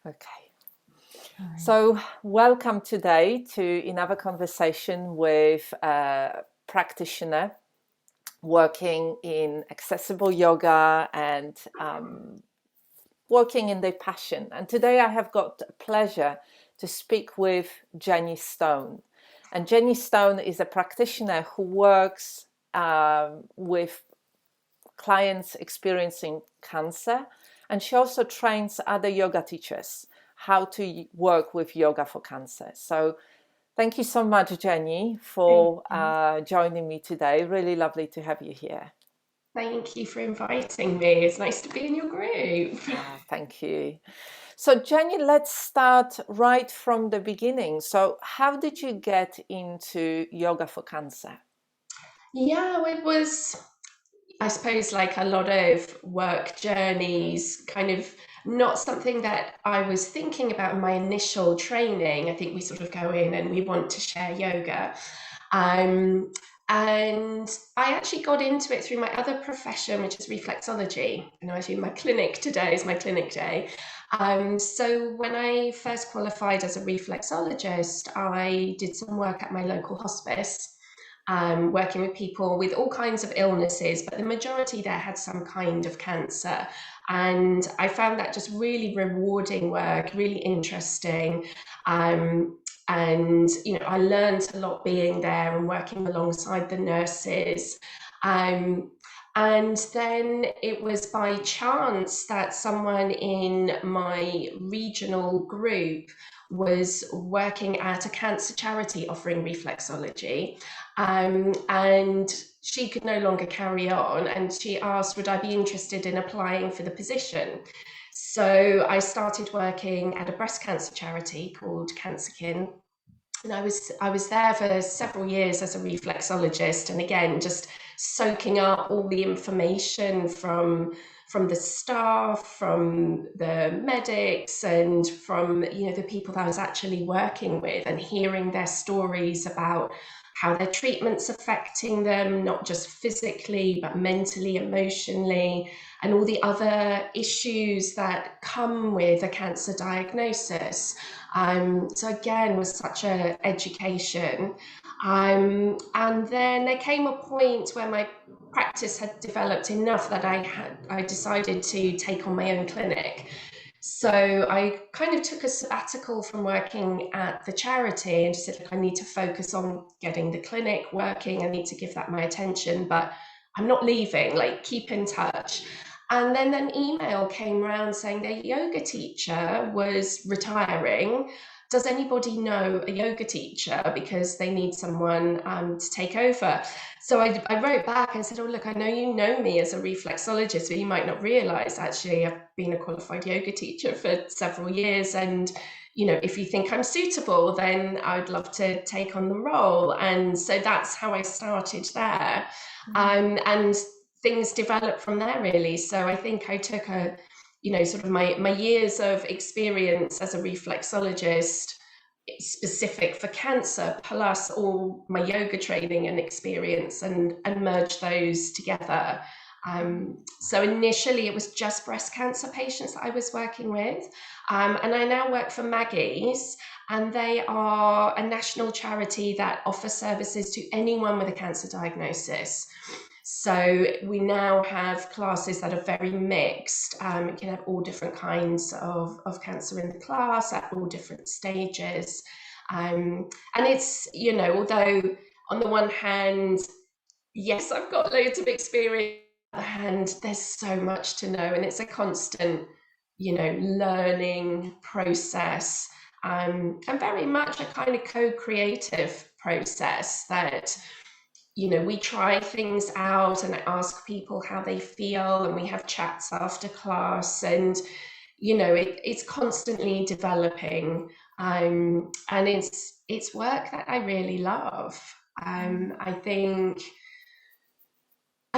Okay. So, welcome today to another conversation with a practitioner working in accessible yoga and working in their passion. And today I have got the pleasure to speak with Jenni Stone. And Jenni Stone is a practitioner who works with clients experiencing cancer, and she also trains other yoga teachers how to work with yoga for cancer. So thank you so much, Jenni, for joining me today. Really lovely to have you here. Thank you for inviting me. It's nice to be in your group. Thank you. So Jenni, let's start right from the beginning. So how did you get into yoga for cancer? Yeah, it was, I suppose, like a lot of work journeys, kind of not something that I was thinking about in my initial training. I think we sort of go in and we want to share yoga. Um, and I actually got into it through my other profession, which is reflexology. And actually, my clinic today is my clinic day. So when I first qualified as a reflexologist, I did some work at my local hospice, working with people with all kinds of illnesses, but the majority there had some kind of cancer. And I found that just really rewarding work, really interesting. And I learned a lot being there and working alongside the nurses. Um, and then it was by chance that someone in my regional group was working at a cancer charity offering reflexology. And she could no longer carry on, and she asked, would I be interested in applying for the position? So I started working at a breast cancer charity called CancerKin, and I was there for several years as a reflexologist, and again just soaking up all the information from the staff, from the medics, and from the people that I was actually working with, and hearing their stories about how their treatment's affecting them, not just physically but mentally, emotionally, and all the other issues that come with a cancer diagnosis. So again, was such an education. And then there came a point where my practice had developed enough that I decided to take on my own clinic. So I kind of took a sabbatical from working at the charity and just said, look, I need to focus on getting the clinic working. I need to give that my attention, but I'm not leaving, like keep in touch. And then an email came around saying their yoga teacher was retiring. Does anybody know a yoga teacher? Because they need someone to take over. So I wrote back and said, oh, look, I know you know me as a reflexologist, but you might not realize actually I've been a qualified yoga teacher for several years. And, if you think I'm suitable, then I'd love to take on the role. And so that's how I started there. And things developed from there, really. So I think I took sort of my years of experience as a reflexologist specific for cancer, plus all my yoga training and experience, and merge those together. So initially it was just breast cancer patients that I was working with. And I now work for Maggie's, and they are a national charity that offers services to anyone with a cancer diagnosis. So we now have classes that are very mixed. You can have all different kinds of cancer in the class at all different stages. And it's, although on the one hand, yes, I've got loads of experience, on the other hand, there's so much to know, and it's a constant, learning process, and very much a kind of co-creative process that we try things out, and I ask people how they feel, and we have chats after class, and it's constantly developing, and it's work that I really love. I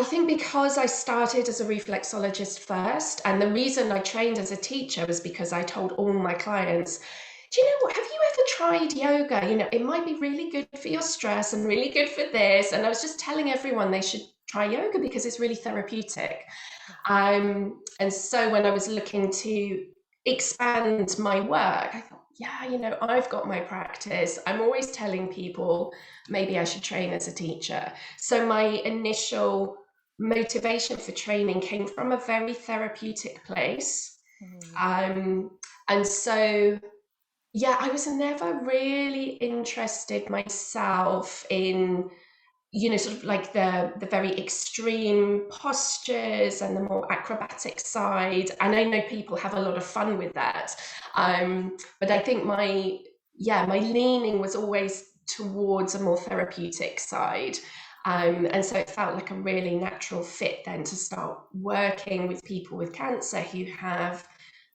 think because I started as a reflexologist first, and the reason I trained as a teacher was because I told all my clients, do you know what? Have you ever tried yoga? It might be really good for your stress and really good for this. And I was just telling everyone they should try yoga because it's really therapeutic. And so when I was looking to expand my work, I thought, yeah, I've got my practice. I'm always telling people maybe I should train as a teacher. So my initial motivation for training came from a very therapeutic place. Mm. Um, and so, yeah, I was never really interested myself in sort of like the very extreme postures and the more acrobatic side. And I know people have a lot of fun with that. But I think my leaning was always towards a more therapeutic side. And so it felt like a really natural fit then to start working with people with cancer who have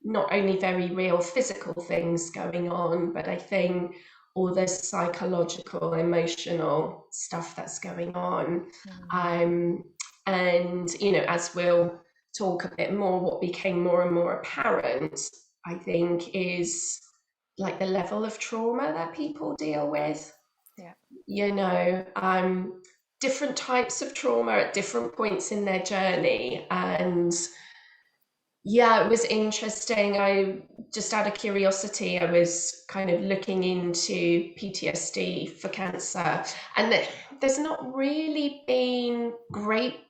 not only very real physical things going on, but I think all the psychological, emotional stuff that's going on. Mm. Um, and, as we'll talk a bit more, what became more and more apparent, I think, is like the level of trauma that people deal with, Yeah. different types of trauma at different points in their journey. And yeah, it was interesting. I just out of curiosity, I was kind of looking into PTSD for cancer, and there's not really been great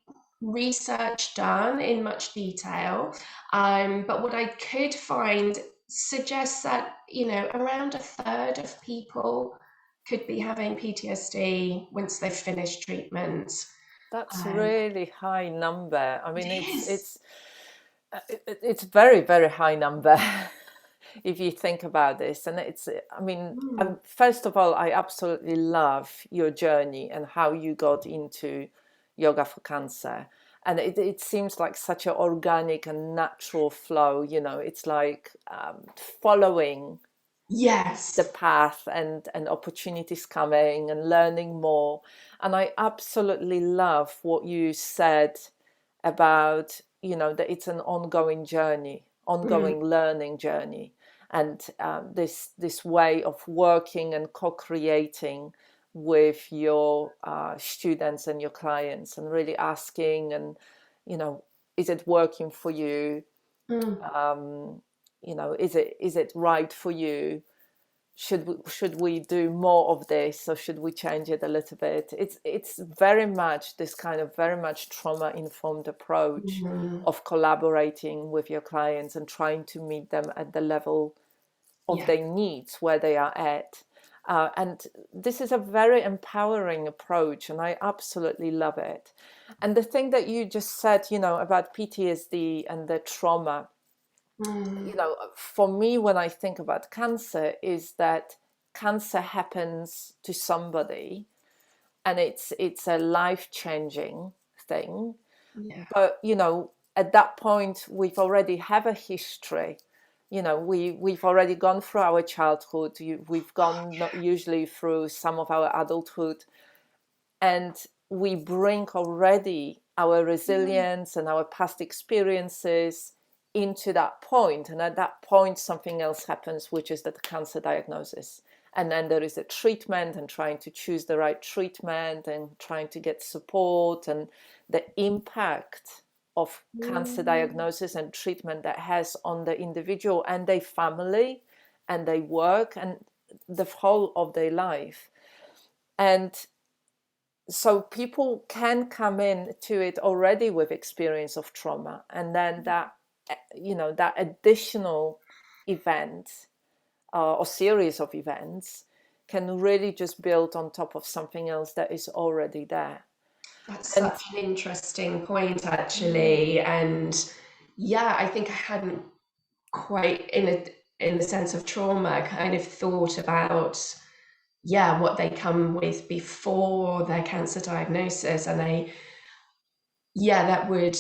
research done in much detail. But what I could find suggests that, around a third of people could be having PTSD once they've finished treatment. That's Um, really high number. I it mean, is. it's very, very high number if you think about this. And I mean, Mm, first of all, I absolutely love your journey and how you got into yoga for cancer. And it seems like such an organic and natural flow. It's like following the yes. path and opportunities coming and learning more. And I absolutely love what you said about, that it's an ongoing journey, Mm, ongoing learning journey, and this way of working and co-creating with your students and your clients, and really asking, and is it working for you? mm. um, is it right for you? Should we do more of this, or should we change it a little bit? It's very much this kind of very much trauma informed approach Mm, of collaborating with your clients and trying to meet them at the level of yeah. their needs, where they are at. And this is a very empowering approach, and I absolutely love it. And the thing that you just said, about PTSD and the trauma, Mm, for me, when I think about cancer, is that cancer happens to somebody, and it's a life-changing thing. yeah. But at that point, we've already have a history. We've already gone through our childhood. We've gone not usually through some of our adulthood, and we bring already our Mm, resilience and our past experiences into that point. And at that point, something else happens, which is the cancer diagnosis. And then there is a treatment, and trying to choose the right treatment and trying to get support, and the impact of cancer mm, diagnosis and treatment that has on the individual and their family and their work and the whole of their life. And so people can come in to it already with experience of trauma, and then that additional event, or series of events, can really just build on top of something else that is already there. that's And such an interesting point, mm, actually. And yeah, I think I hadn't quite in the sense of trauma kind of thought about, yeah, what they come with before their cancer diagnosis. And yeah, that would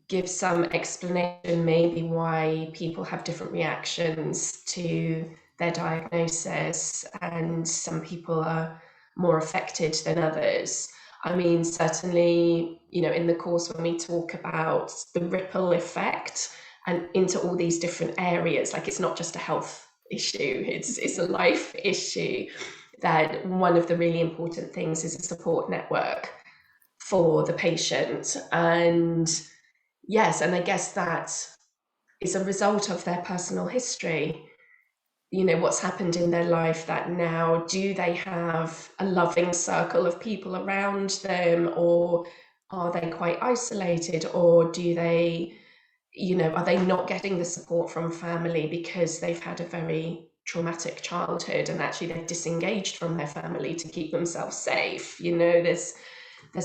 give some explanation maybe why people have different reactions to their diagnosis, and some people are more affected than others. I mean, certainly, in the course when we talk about the ripple effect and into all these different areas, like it's not just a health issue, it's a life issue, that one of the really important things is a support network for the patient. And yes, and I guess that is a result of their personal history. You know, what's happened in their life, that now do they have a loving circle of people around them, or are they quite isolated, or do they, you know, are they not getting the support from family because they've had a very traumatic childhood and actually they're disengaged from their family to keep themselves safe? You know, there's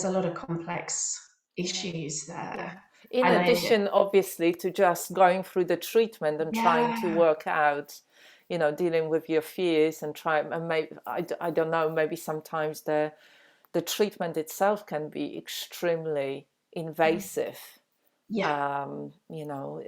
a lot of complex Yeah. issues Yeah. there. In And I, addition, obviously, to just going through the treatment and trying to yeah, work out, you know, dealing with your fears and try, and maybe, I don't know, maybe sometimes the treatment itself can be extremely invasive. yeah, You know,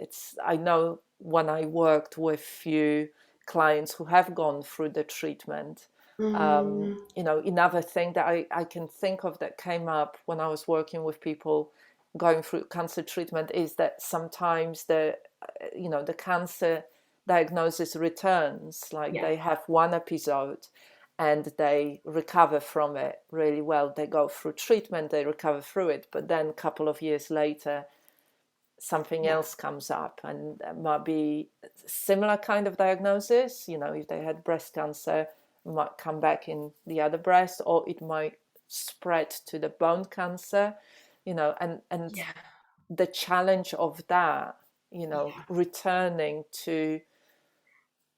I know when I worked with few clients who have gone through the treatment, mm, you know, another thing that I can think of that came up when I was working with people going through cancer treatment is that sometimes you know, the cancer diagnosis returns, like yeah, they have one episode and they recover from it really well. They go through treatment, they recover through it, but then a couple of years later, something yeah, else comes up, and it might be similar kind of diagnosis. You know, if they had breast cancer, it might come back in the other breast, or it might spread to the bone cancer. You know, and yeah, the challenge of that, you know, yeah. returning to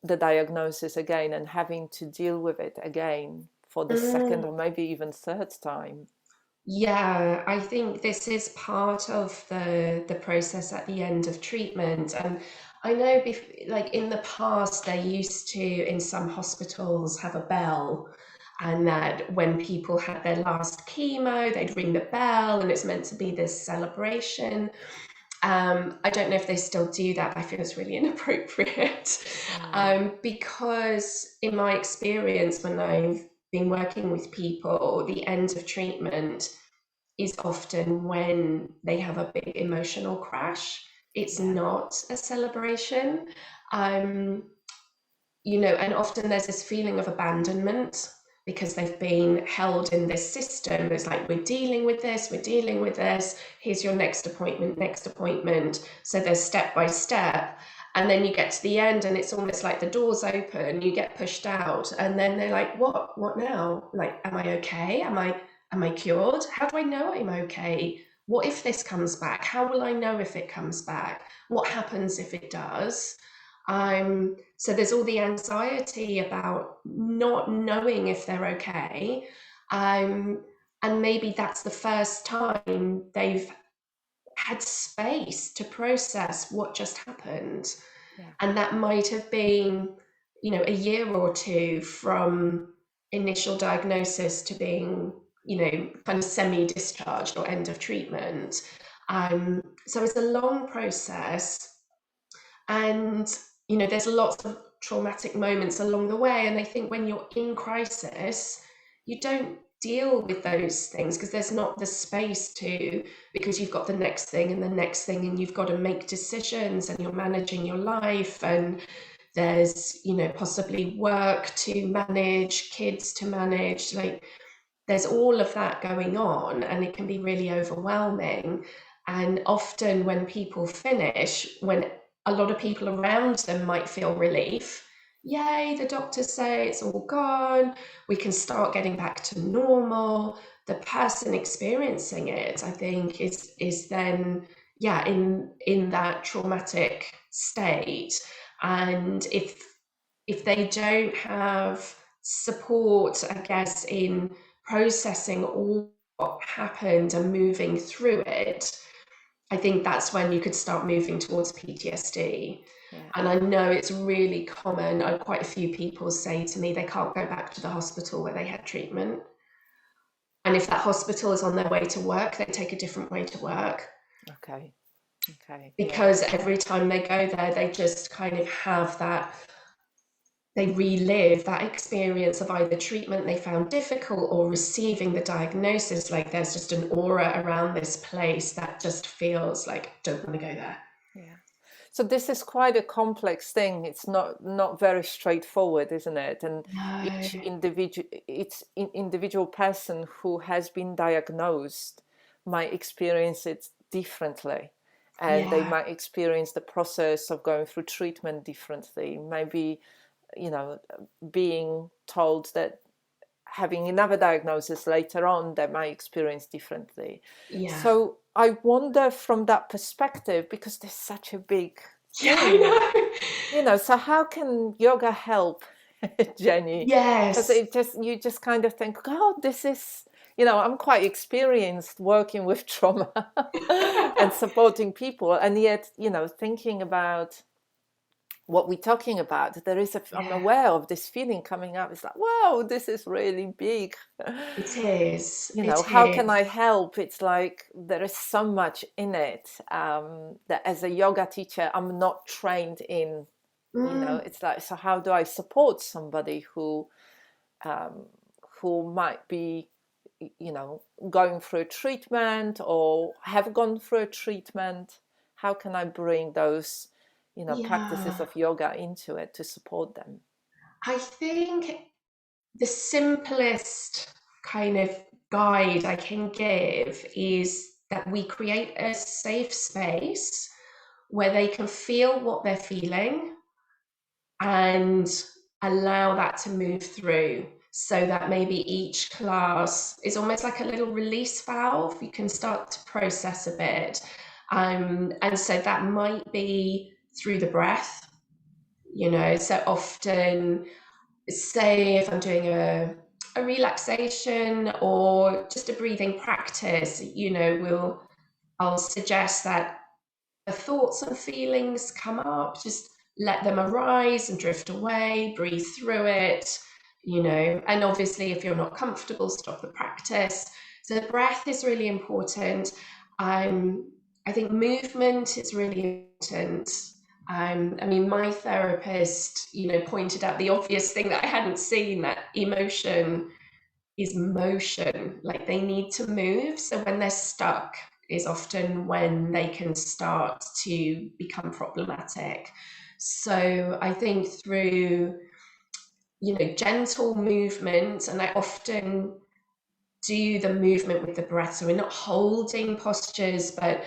the diagnosis again and having to deal with it again for the second Mm. or maybe even third time. Yeah, I think this is part of the process at the end of treatment. And I know, like in the past, they used to, in some hospitals, have a bell, and that when people had their last chemo, they'd ring the bell, and it's meant to be this celebration. I don't know if they still do that. I feel it's really inappropriate. Mm, Because in my experience, when I've been working with people, the end of treatment is often when they have a big emotional crash. It's yeah, not a celebration. Um, you know, and often there's this feeling of abandonment because they've been held in this system. It's like, we're dealing with this, we're dealing with this, here's your next appointment, next appointment. So there's step by step. And then you get to the end and it's almost like the doors open, you get pushed out, and then they're like, what now? Like, am I okay? Am I cured? How do I know I'm okay? What if this comes back? How will I know if it comes back? What happens if it does? So there's all the anxiety about not knowing if they're okay. Um, and maybe that's the first time they've had space to process what just happened. yeah, And that might have been, you know, a year or two from initial diagnosis to being, you know, kind of semi-discharged or end of treatment. So it's a long process. And, you know, there's lots of traumatic moments along the way. And I think when you're in crisis, you don't deal with those things because there's not the space to, because you've got the next thing and the next thing, and you've got to make decisions and you're managing your life. And there's, you know, possibly work to manage, kids to manage. Like, there's all of that going on, and it can be really overwhelming. And often when people finish, when a lot of people around them might feel relief, yay, the doctors say it's all gone, we can start getting back to normal. The person experiencing it, I think, is then, yeah, in that traumatic state. And if they don't have support, I guess, in processing all what happened and moving through it, I think that's when you could start moving towards PTSD. yeah. And I know it's really common. Quite a few people say to me they can't go back to the hospital where they had treatment. And if that hospital is on their way to work, they take a different way to work, Okay, okay, yeah. because every time they go there, they just kind of have that, they relive that experience of either treatment they found difficult or receiving the diagnosis. Like, there's just an aura around this place that just feels like, don't want to go there. Yeah. So this is quite a complex thing. It's not very straightforward, isn't it? And No. individual person who has been diagnosed might experience it differently. and they Yeah. might experience the process of going through treatment differently. Maybe, you know, being told that having another diagnosis later on, they might experience differently. Yeah. So I wonder from that perspective, because there's such a big Yeah, I thing, know. you know, so how can yoga help, Jenny? Because Yes. you just kind of think, God, this is, you know, I'm quite experienced working with trauma and supporting people, and yet, you know, thinking about what we're talking about, there is I'm Yeah, aware of this feeling coming up. It's like, wow, this is really big. it is. You know, It how can is. I help? It's like there is so much in it, that as a yoga teacher, I'm not trained in. You know, Mm, it's like, so how do I support somebody um, who might be, you know, going through a treatment or have gone through a treatment? How can I bring those, you know, practices yeah. of yoga into it to support them? I think the simplest kind of guide I can give is that we create a safe space where they can feel what they're feeling and allow that to move through, so that maybe each class is almost like a little release valve. You can start to process a bit. And so that might be through the breath, you know. So often, say if I'm doing a relaxation or just a breathing practice, you know, I'll suggest that the thoughts and feelings come up, just let them arise and drift away, breathe through it, you know. And obviously, if you're not comfortable, stop the practice. So the breath is really important. I think movement is really important. I mean, my therapist, you know, pointed out the obvious thing that I hadn't seen, that emotion is motion. Like they need to move. So when they're stuck is often when they can start to become problematic. So I think through, you know, gentle movement, and I often do the movement with the breath. So we're not holding postures, but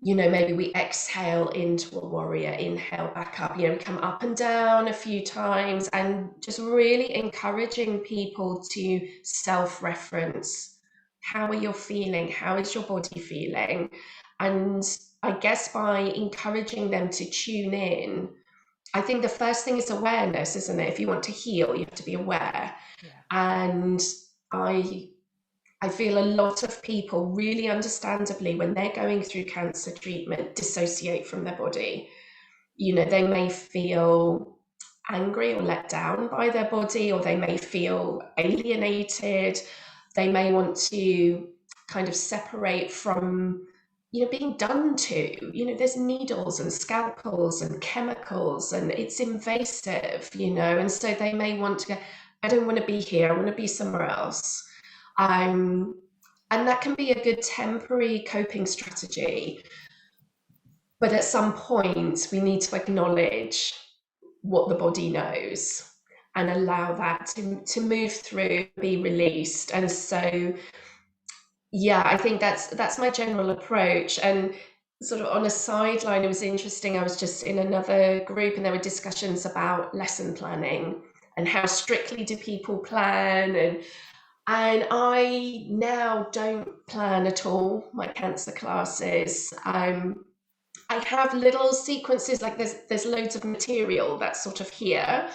you know, maybe we exhale into a warrior, inhale back up, you know, we come up and down a few times, and just really encouraging people to self-reference. How are you feeling? How is your body feeling? And I guess by encouraging them to tune in, I think the first thing is awareness, isn't it? If you want to heal, you have to be aware. Yeah. And I I feel a lot of people really understandably, when they're going through cancer treatment, dissociate from their body. You know, they may feel angry or let down by their body, or they may feel alienated. They may want to kind of separate from, you know, being done to. You know, there's needles and scalpels and chemicals, and it's invasive, you know, and so they may want to go, I don't want to be here, I want to be somewhere else. Um, and that can be a good temporary coping strategy. But at some point, we need to acknowledge what the body knows and allow that to move through, be released. And so, yeah, I think that's my general approach. And sort of on a sideline, it was interesting. I was just in another group and there were discussions about lesson planning and how strictly do people plan, and I now don't plan at all my cancer classes. I have little sequences, like there's loads of material that's sort of here,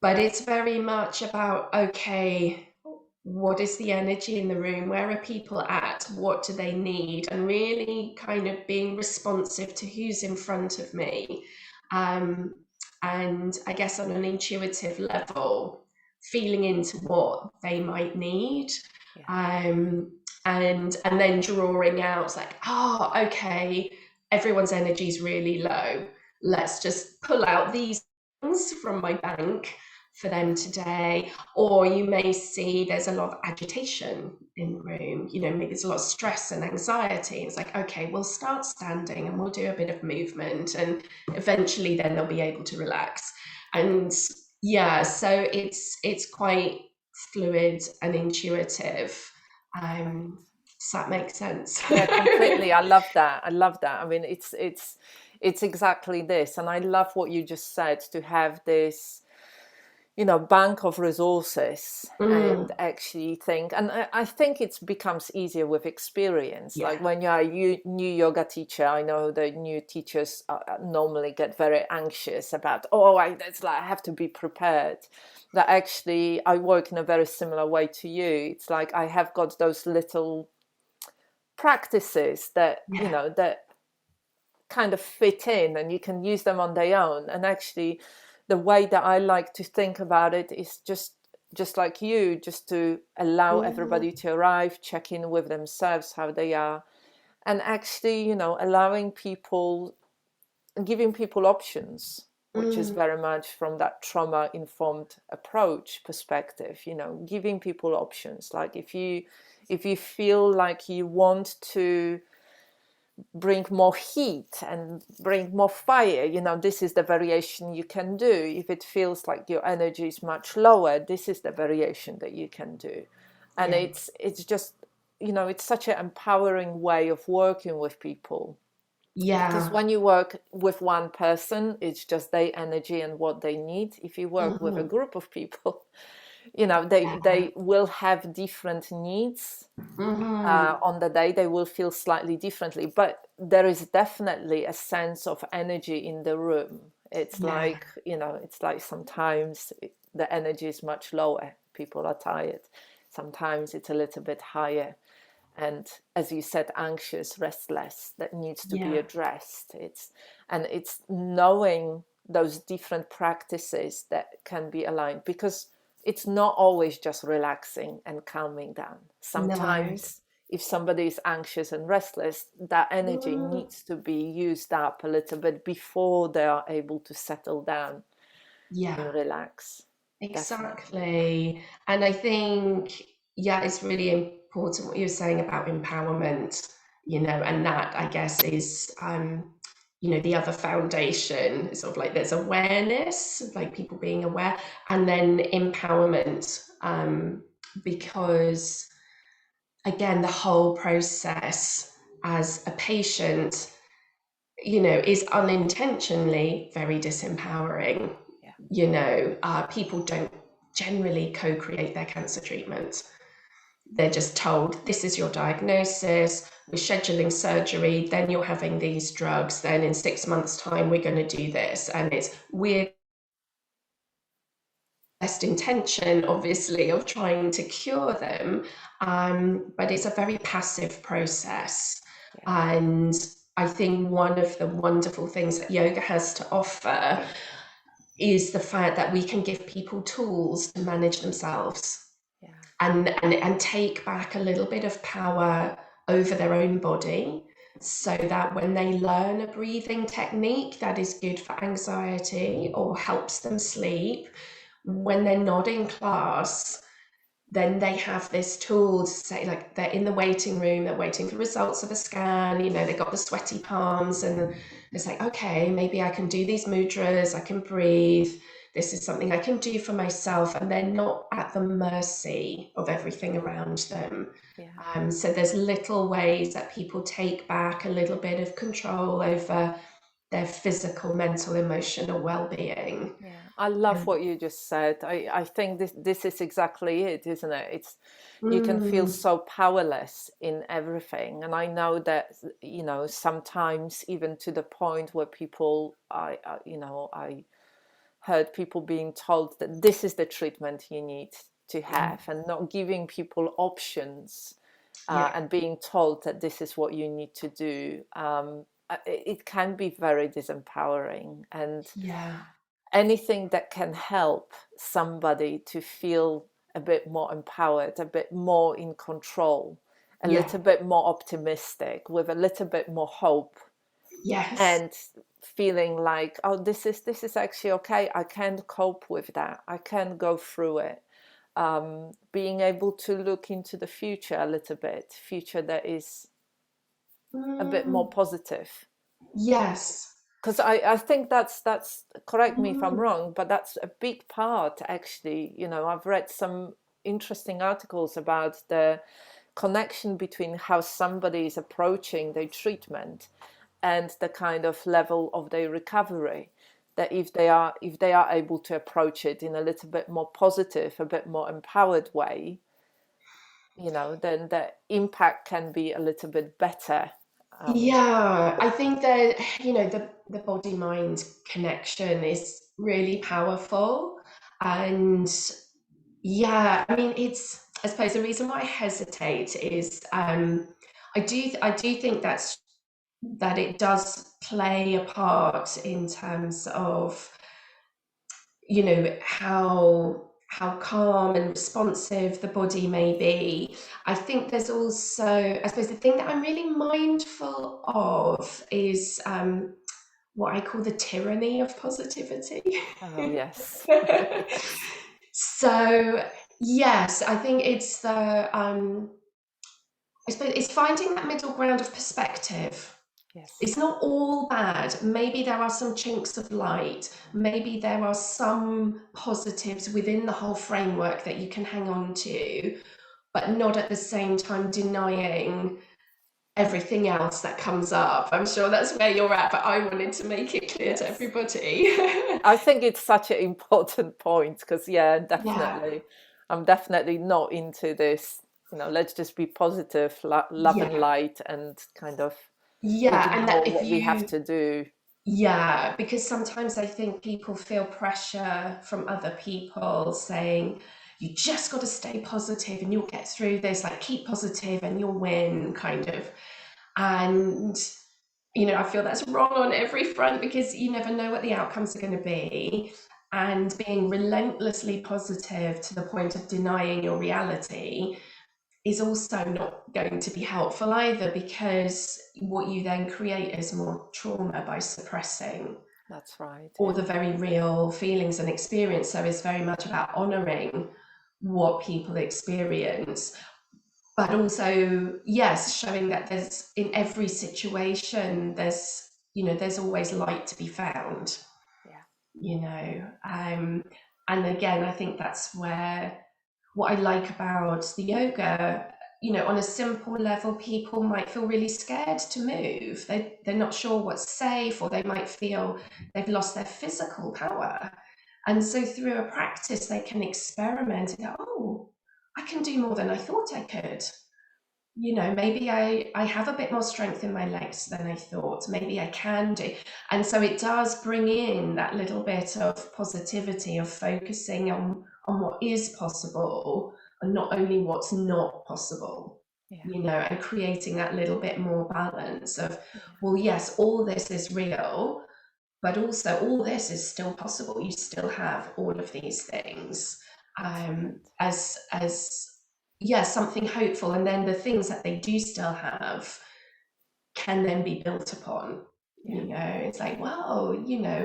but it's very much about, okay, what is the energy in the room? Where are people at? What do they need? And really kind of being responsive to who's in front of me. Um, and I guess on an intuitive level, feeling into what they might need. Yeah. Um, and then drawing out like, oh, okay, everyone's energy is really low. Let's just pull out these things from my bank for them today. Or you may see there's a lot of agitation in the room, you know, maybe there's a lot of stress and anxiety. It's like, okay, we'll start standing and we'll do a bit of movement, and eventually then they'll be able to relax. And yeah, so it's quite fluid and intuitive. Right. Um, Does that make sense? Yeah, completely. I love that. I love that. I mean, it's exactly this, and I love what you just said, to have this, bank of resources, and Mm, actually think. And I think it becomes easier with experience. yeah. Like when you're a new yoga teacher, I know the new teachers normally get very anxious about, it's like I have to be prepared. That actually, I work in a very similar way to you. It's like I have got those little practices that Yeah. that kind of fit in, and you can use them on their own. And actually, the way that I like to think about it is just like you, just to allow Mm, everybody to arrive, check in with themselves, how they are, and actually, allowing people, giving people options, which is mm, very much from that trauma informed approach perspective. Giving people options. Like if you feel like you want to bring more heat and bring more fire, this is the variation you can do. If it feels like your energy is much lower, this is the variation that you can do. And yeah. it's just, it's such an empowering way of working with people, because Yeah. when you work with one person, it's just their energy and what they need. If you work with a Mhm. group of people, they will have different needs. Mhm. On the day, they will feel slightly differently, but there is definitely a sense of energy in the room. It's Yeah. like, sometimes the energy is much lower, people are tired. Sometimes it's a little bit higher, and as you said, anxious, restless, that needs to be Yeah. addressed. It's knowing those different practices that can be aligned, because it's not always just relaxing and calming down. No. Sometimes if somebody is anxious and restless, that energy Mm, needs to be used up a little bit before they are able to settle down yeah. and relax. Definitely. Exactly. And I think, yeah, it's really important what you're saying about empowerment, and that I guess is, the other foundation is sort of like there's awareness, like people being aware, and then empowerment, because again, the whole process as a patient, is unintentionally very disempowering. Yeah. People don't generally co-create their cancer treatment. They're just told, this is your diagnosis, we're scheduling surgery, then you're having these drugs, then in 6 months' time, we're going to do this. And it's weird, best intention, obviously, of trying to cure them. But it's a very passive process. Yeah. And I think one of the wonderful things that yoga has to offer is the fact that we can give people tools to manage themselves Yeah. and take back a little bit of power over their own body, so that when they learn a breathing technique that is good for anxiety or helps them sleep, when they're not in class, then they have this tool to say, like, they're in the waiting room, they're waiting for results of a scan, they've got the sweaty palms, and it's like, okay, maybe I can do these mudras, I can breathe, this is something I can do for myself, and they're not at the mercy of everything around them. Yeah. So there's little ways that people take back a little bit of control over their physical, mental, emotional well-being. Yeah, I love And, what you just said. I think this is exactly it, isn't it? It's, you can feel mm, so powerless in everything, and I know that, sometimes even to the point where people, I heard people being told that this is the treatment you need to mm, have, and not giving people options, yeah, and being told that this is what you need to do. It can be very disempowering, and yeah. anything that can help somebody to feel a bit more empowered, a bit more in control, a Yeah. little bit more optimistic, with a little bit more hope, Yes. and feeling like, oh, this is actually okay. I can cope with that. I can go through it. Being able to look into the future a little bit, future that is a bit more Mm, positive. yes. Because I think that's correct me if I'm Mm, wrong, but that's a big part actually. I've read some interesting articles about the connection between how somebody is approaching their treatment and the kind of level of their recovery. That if they are able to approach it in a little bit more positive, a bit more empowered way, then the impact can be a little bit better. Yeah, I think that, the body mind connection is really powerful. And yeah, I mean, I suppose the reason why I hesitate is I do think that it does play a part in terms of, how calm and responsive the body may be. I think there's also, I suppose, the thing that I'm really mindful of is what I call the tyranny of positivity. Oh, yes. Yes. So yes, I think it's I suppose it's finding that middle ground of perspective. Yes. It's not all bad. Maybe there are some chinks of light. Maybe there are some positives within the whole framework that you can hang on to, but not at the same time denying everything else that comes up. I'm sure that's where you're at, but I wanted to make it clear to Yes. everybody. I think it's such an important point because, Yeah, definitely, I'm definitely not into this, let's just be positive, love and yeah, light, and kind of yeah. And that ignore what we have to do. yeah, because sometimes I think people feel pressure from other people saying, you just got to stay positive and you'll get through this, like keep positive and you'll win, kind of. And, I feel that's wrong on every front because you never know what the outcomes are going to be. And being relentlessly positive to the point of denying your reality is also not going to be helpful either, because what you then create is more trauma by suppressing That's right. all Yeah. the very real feelings and experience. So it's very much about honoring what people experience, but also, yes, showing that there's, in every situation, there's always light to be found. Yeah. And again, I think that's where what I like about the yoga, on a simple level, people might feel really scared to move. They're not sure what's safe, or they might feel they've lost their physical power. And so through a practice, they can experiment and go, oh, I can do more than I thought I could. Maybe I have a bit more strength in my legs than I thought. Maybe I can do. And so it does bring in that little bit of positivity, of focusing on what is possible and not only what's not possible, Yeah. and creating that little bit more balance of, Yeah. well, yes, all this is real, but also all this is still possible. You still have all of these things, as yeah, something hopeful, and then the things that they do still have can then be built upon. It's like, well,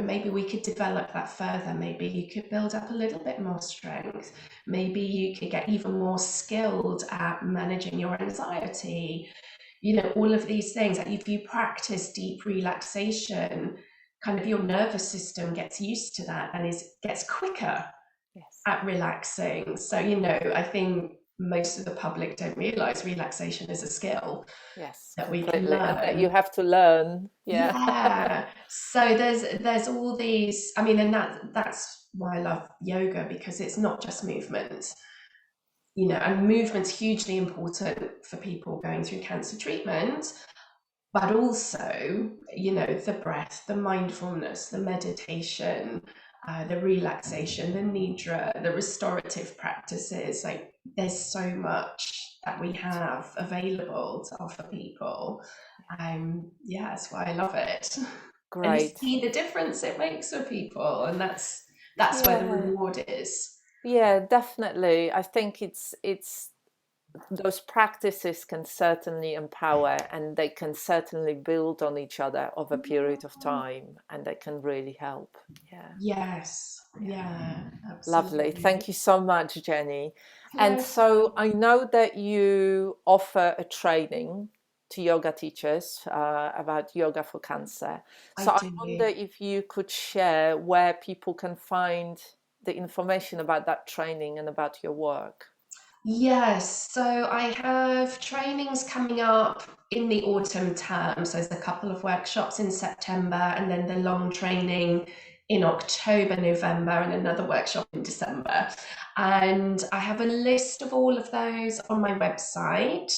maybe we could develop that further. Maybe you could build up a little bit more strength. Maybe you could get even more skilled at managing your anxiety. All of these things. Like, if you practice deep relaxation, kind of your nervous system gets used to that and gets quicker Yes. at relaxing. So, I think most of the public don't realize relaxation is a skill Yes, that we can completely. And that learn. you have to learn. Yeah. Yeah. So there's all these, I mean, and that's why I love yoga, because it's not just movement. And movement's hugely important for people going through cancer treatment, but also, the breath, the mindfulness, the meditation, the relaxation, the nidra, the restorative practices. Like, there's so much that we have available to offer people. Yeah, that's why I love it. And Great. see the difference it makes for people, and that's where the Yeah. reward is. Yeah, definitely. I think it's those practices can certainly empower, and they can certainly build on each other over a period of time, and they can really help. Yeah. Yes, Yeah. yeah, Lovely. absolutely. Thank you so much, Jenny. And Pleasure. so I know that you offer a training to yoga teachers about yoga for cancer. I So I wonder do. if you could share where people can find the information about that training and about your work. Yes, so I have trainings coming up in the autumn term. So there's a couple of workshops in September and then the long training in October, November, and another workshop in December. And I have a list of all of those on my website,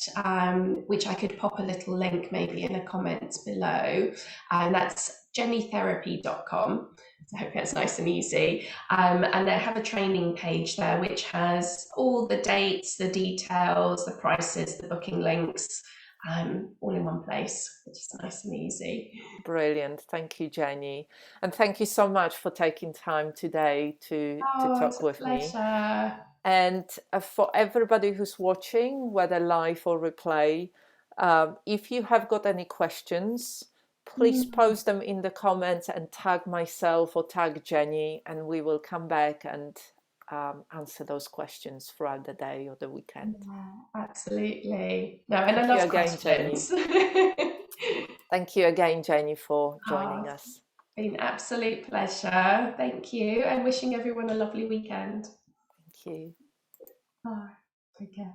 which I could pop a little link maybe in the comments below. And that's jennitherapy.com. I hope that's nice and easy. And I have a training page there which has all the dates, the details, the prices, the booking links, all in one place, which is nice and easy. Brilliant. Thank you, Jenny. And thank you so much for taking time today to Oh, it's talk a with me. pleasure. And for everybody who's watching, whether live or replay, if you have got any questions, please post them in the comments and tag myself or tag Jenny, and we will come back and answer those questions throughout the day or the weekend. Yeah, absolutely. No, and I Thank you love again, Jenny. questions. Thank you again, Jenny, for Oh, joining it's us. been an absolute pleasure. Thank you, and wishing everyone a lovely weekend. Thank you. Oh, take care.